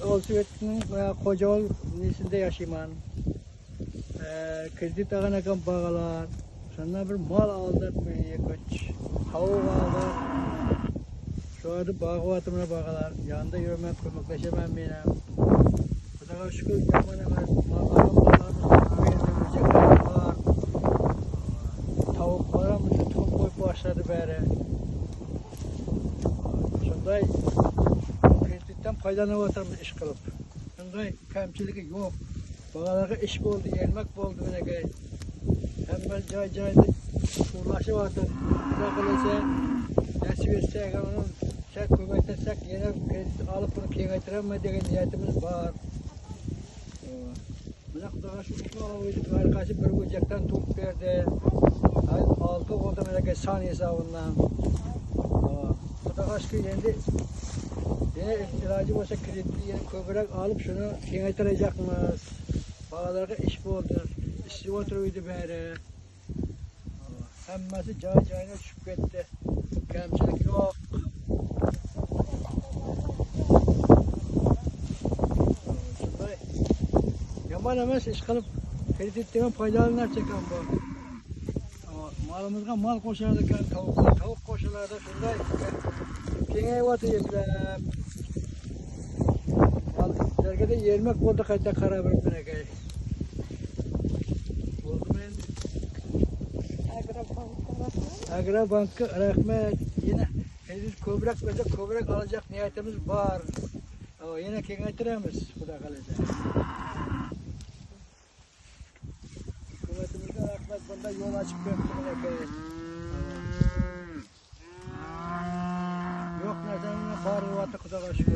Olsuvet'in Kocaoğlu nisinde yaşayman. Kredi tağınakan bağlar. Sonra bir mal aldık mı yıkıç. Tavuk aldık. Şu anda bağıvatımına bağlar. Yanında yürümem, kömekleşemem benim. Buna şükür yaman hemen bağlarımızda var. Tavuklarımızı çok koyup başladı beri. Şunday kreditten faydalanıp iş kılıp. Şunday kemçiligi yok. Bağlarga iş oldu, yemek oldu. Hemen cay uğraşı vardı. Bırakılırsa, nasip etsek, onun sen kömeklesek, yine kredi alıp bunu kengaytırama diye niyetimiz var. Buna kudağa şu iki olaydı, arkadaşı bir böcekten top verdi. Altı oldu meleke saniye hesabından. Kudağa şu yine ilacı olsa kredi yine köbürek alıp şunu kengaytıracakmız. Bağlarga iş oldu, işi oturuydu beri. Hemmesi cayına düşüp gitti. Kemçilik yok. Yaman emez iş kalıp kreditlemen faydalanlar çeken bu. Malımızga mal koşardık, tavuk koşarlardı. Şunday kengeye batıyıplar. Dergede yermek oldu kayda kara bir menekey. Agra Bank'a rahmet. Yine köbürek alacak niyetimiz var. Yine kengaytıramiz Xudo kalırsa. Hükümetimizden rahmet bunda yol açıp verdi. Yok nereden bağırıp attı Xudoga şükür.